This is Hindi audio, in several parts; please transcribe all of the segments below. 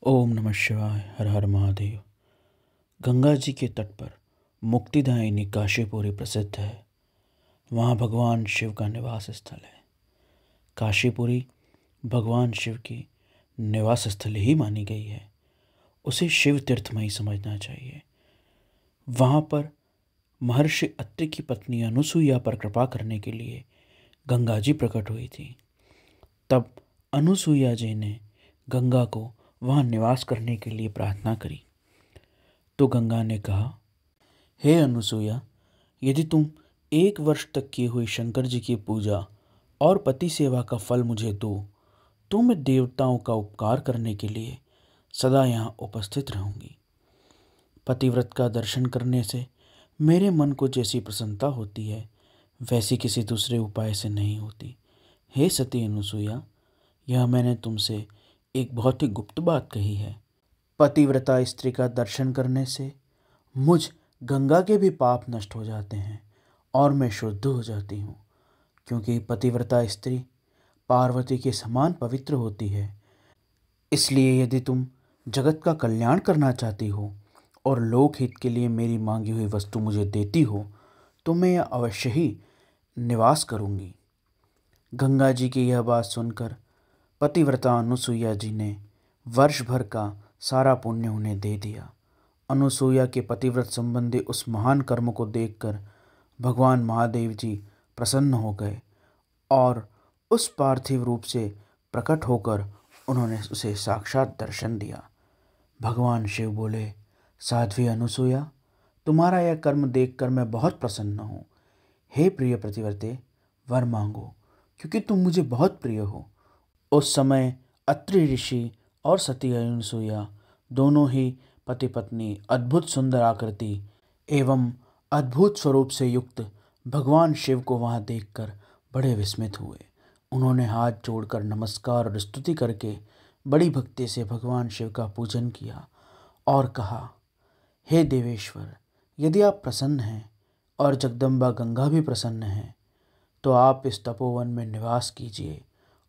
ओम नमः शिवाय। हर हर महादेव। गंगा जी के तट पर मुक्तिदायिनी काशीपुरी प्रसिद्ध है। वहाँ भगवान शिव का निवास स्थल है। काशीपुरी भगवान शिव की निवास स्थल ही मानी गई है। उसे शिव तीर्थमय समझना चाहिए। वहाँ पर महर्षि अत्रि की पत्नी अनुसुईया पर कृपा करने के लिए गंगा जी प्रकट हुई थी। तब अनुसुईया जी ने गंगा को वहाँ निवास करने के लिए प्रार्थना करी। तो गंगा ने कहा, हे अनुसुईया, यदि तुम 1 वर्ष तक की हुई शंकर जी की पूजा और पति सेवा का फल मुझे दो तो मैं देवताओं का उपकार करने के लिए सदा यहाँ उपस्थित रहूँगी। पतिव्रत का दर्शन करने से मेरे मन को जैसी प्रसन्नता होती है वैसी किसी दूसरे उपाय से नहीं होती। हे सती अनुसुईया, यह मैंने तुमसे एक बहुत ही गुप्त बात कही है। पतिव्रता स्त्री का दर्शन करने से मुझ गंगा के भी पाप नष्ट हो जाते हैं और मैं शुद्ध हो जाती हूँ, क्योंकि पतिव्रता स्त्री पार्वती के समान पवित्र होती है। इसलिए यदि तुम जगत का कल्याण करना चाहती हो और लोकहित के लिए मेरी मांगी हुई वस्तु मुझे देती हो तो मैं यह अवश्य ही निवास करूँगी। गंगा जी की यह बात सुनकर पतिव्रता अनुसुईया जी ने वर्ष भर का सारा पुण्य उन्हें दे दिया। अनुसुईया के पतिव्रत संबंधी उस महान कर्म को देखकर भगवान महादेव जी प्रसन्न हो गए और उस पार्थिव रूप से प्रकट होकर उन्होंने उसे साक्षात दर्शन दिया। भगवान शिव बोले, साध्वी अनुसुईया, तुम्हारा यह कर्म देखकर मैं बहुत प्रसन्न हूँ। हे प्रिय पतिव्रते, वर मांगो, क्योंकि तुम मुझे बहुत प्रिय हो। उस समय अत्रि ऋषि और सती अनुसुईया दोनों ही पति पत्नी अद्भुत सुंदर आकृति एवं अद्भुत स्वरूप से युक्त भगवान शिव को वहाँ देखकर बड़े विस्मित हुए। उन्होंने हाथ जोड़कर नमस्कार और स्तुति करके बड़ी भक्ति से भगवान शिव का पूजन किया और कहा, हे देवेश्वर, यदि आप प्रसन्न हैं और जगदम्बा गंगा भी प्रसन्न हैं तो आप इस तपोवन में निवास कीजिए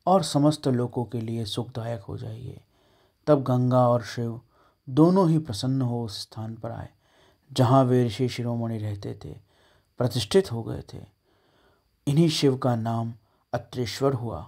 और समस्त लोगों के लिए सुखदायक हो जाइए। तब गंगा और शिव दोनों ही प्रसन्न हो उस स्थान पर आए जहाँ वे ऋषि शिरोमणि रहते थे, प्रतिष्ठित हो गए थे। इन्हीं शिव का नाम अत्रेश्वर हुआ।